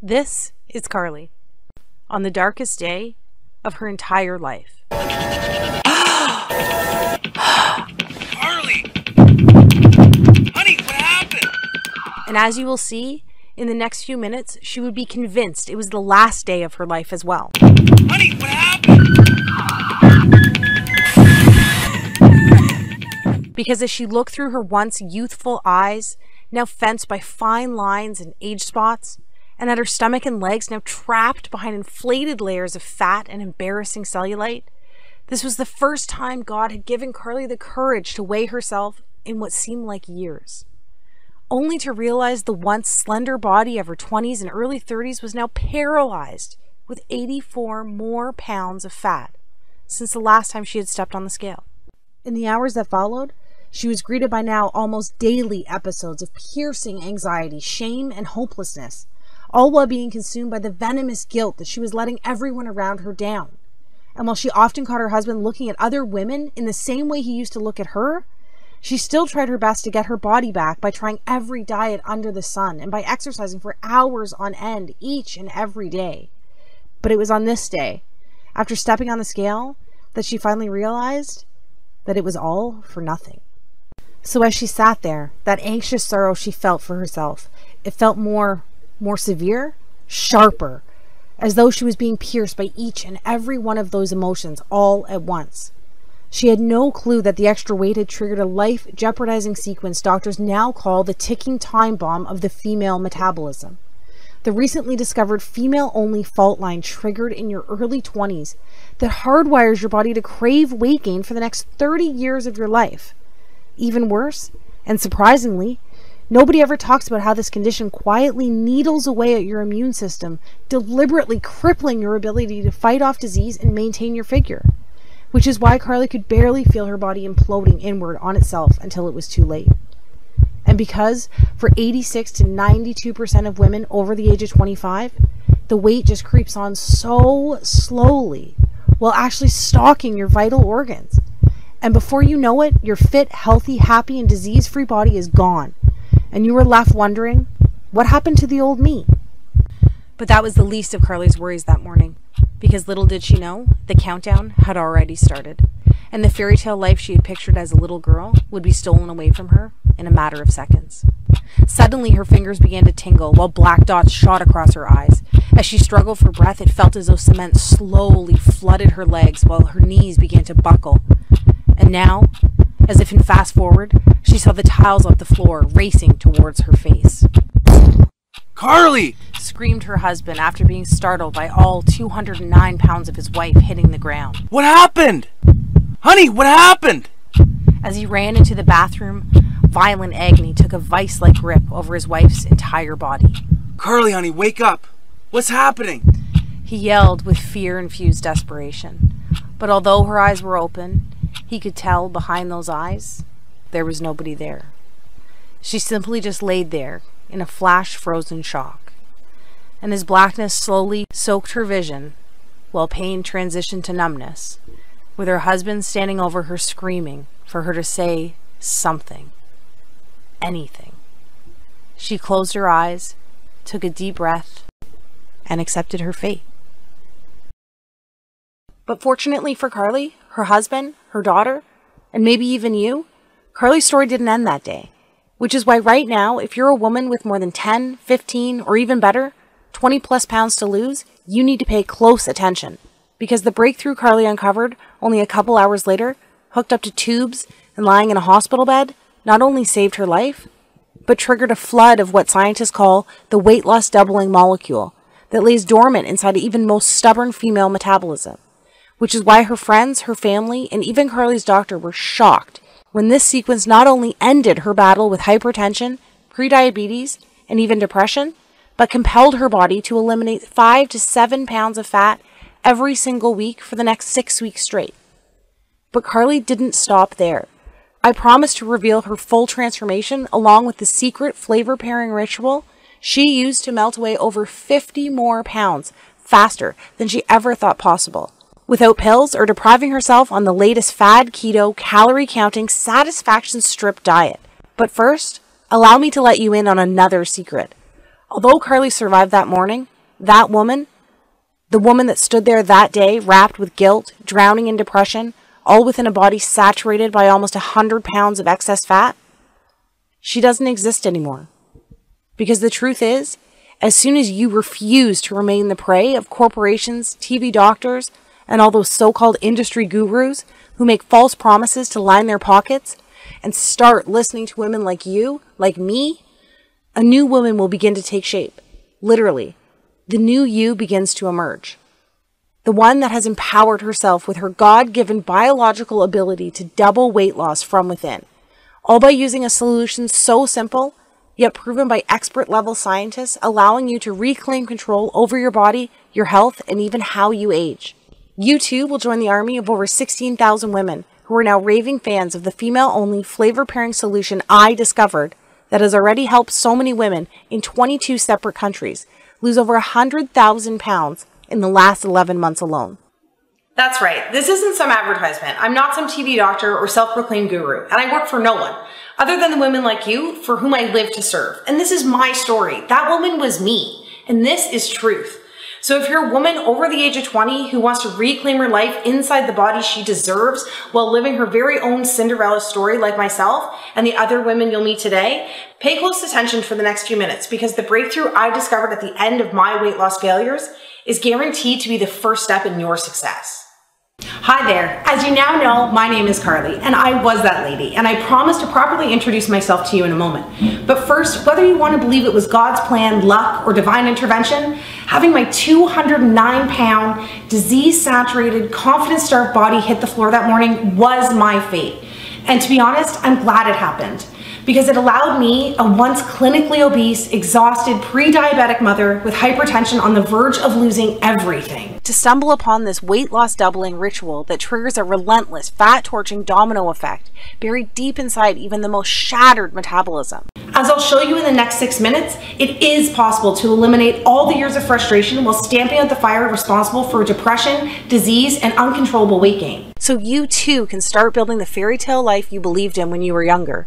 This is Carly on the darkest day of her entire life. Carly! Honey, what happened? And as you will see, in the next few minutes, she would be convinced it was the last day of her life as well. Honey, what happened? Because as she looked through her once youthful eyes, now fenced by fine lines and age spots, and at her stomach and legs now trapped behind inflated layers of fat and embarrassing cellulite, this was the first time God had given Carly the courage to weigh herself in what seemed like years, only to realize the once slender body of her 20s and early 30s was now paralyzed with 84 more pounds of fat since the last time she had stepped on the scale. In the hours that followed, she was greeted by now almost daily episodes of piercing anxiety, shame, and hopelessness, all while being consumed by the venomous guilt that she was letting everyone around her down. And while she often caught her husband looking at other women in the same way he used to look at her, she still tried her best to get her body back by trying every diet under the sun and by exercising for hours on end each and every day. But it was on this day, after stepping on the scale, that she finally realized that it was all for nothing. So as she sat there, that anxious sorrow she felt for herself, it felt more severe, sharper, as though she was being pierced by each and every one of those emotions all at once. She had no clue that the extra weight had triggered a life-jeopardizing sequence doctors now call the ticking time bomb of the female metabolism. The recently discovered female-only fault line triggered in your early 20s that hardwires your body to crave weight gain for the next 30 years of your life. Even worse, and surprisingly, nobody ever talks about how this condition quietly needles away at your immune system, deliberately crippling your ability to fight off disease and maintain your figure. Which is why Carly could barely feel her body imploding inward on itself until it was too late. And because for 86 to 92% of women over the age of 25, the weight just creeps on so slowly while actually stalking your vital organs. And before you know it, your fit, healthy, happy, and disease-free body is gone. And you were left wondering, what happened to the old me? But that was the least of Carly's worries that morning, because little did she know, the countdown had already started, and the fairy tale life she had pictured as a little girl would be stolen away from her in a matter of seconds. Suddenly her fingers began to tingle while black dots shot across her eyes. As she struggled for breath, it felt as though cement slowly flooded her legs while her knees began to buckle. And now, as if in fast forward, she saw the tiles off the floor racing towards her face. Carly! Screamed her husband after being startled by all 209 pounds of his wife hitting the ground. What happened? Honey, what happened? As he ran into the bathroom, violent agony took a vice-like grip over his wife's entire body. Carly, honey, wake up. What's happening? He yelled with fear-infused desperation. But although her eyes were open, he could tell behind those eyes, there was nobody there. She simply just laid there in a flash-frozen shock. And as blackness slowly soaked her vision, while pain transitioned to numbness, with her husband standing over her screaming for her to say something, anything, she closed her eyes, took a deep breath, and accepted her fate. But fortunately for Carly, her husband, her daughter, and maybe even you, Carly's story didn't end that day. Which is why right now, if you're a woman with more than 10, 15, or even better, 20 plus pounds to lose, you need to pay close attention. Because the breakthrough Carly uncovered only a couple hours later, hooked up to tubes and lying in a hospital bed, not only saved her life, but triggered a flood of what scientists call the weight loss doubling molecule that lays dormant inside even most stubborn female metabolism. Which is why her friends, her family, and even Carly's doctor were shocked when this sequence not only ended her battle with hypertension, prediabetes, and even depression, but compelled her body to eliminate 5 to 7 pounds of fat every single week for the next 6 weeks straight. But Carly didn't stop there. I promised to reveal her full transformation along with the secret flavor pairing ritual she used to melt away over 50 more pounds faster than she ever thought possible, without pills or depriving herself on the latest fad keto, calorie-counting, satisfaction strip diet. But first, allow me to let you in on another secret. Although Carly survived that morning, That woman, the woman that stood there that day, wrapped with guilt, drowning in depression, all within a body saturated by almost 100 pounds of excess fat, she doesn't exist anymore. Because the truth is, as soon as you refuse to remain the prey of corporations, TV doctors, and all those so-called industry gurus who make false promises to line their pockets, and start listening to women like you, like me, a new woman will begin to take shape. Literally, the new you begins to emerge. The one that has empowered herself with her God-given biological ability to double weight loss from within, all by using a solution so simple, yet proven by expert-level scientists, allowing you to reclaim control over your body, your health, and even how you age. You too will join the army of over 16,000 women who are now raving fans of the female-only flavor-pairing solution I discovered that has already helped so many women in 22 separate countries lose over 100,000 pounds in the last 11 months alone. That's right. This isn't some advertisement. I'm not some TV doctor or self-proclaimed guru, and I work for no one other than the women like you for whom I live to serve. And this is my story. That woman was me, and this is truth. So if you're a woman over the age of 20 who wants to reclaim her life inside the body she deserves while living her very own Cinderella story like myself and the other women you'll meet today, pay close attention for the next few minutes, because the breakthrough I discovered at the end of my weight loss failures is guaranteed to be the first step in your success. Hi there. As you now know, my name is Carly, and I was that lady, and I promise to properly introduce myself to you in a moment. But first, whether you want to believe it was God's plan, luck, or divine intervention, having my 209-pound, disease-saturated, confidence-starved body hit the floor that morning was my fate. And to be honest, I'm glad it happened, because it allowed me, a once clinically obese, exhausted, pre-diabetic mother with hypertension on the verge of losing everything, to stumble upon this weight loss doubling ritual that triggers a relentless, fat-torching domino effect buried deep inside even the most shattered metabolism. As I'll show you in the next 6 minutes, it is possible to eliminate all the years of frustration while stamping out the fire responsible for depression, disease, and uncontrollable weight gain. So you too can start building the fairy tale life you believed in when you were younger.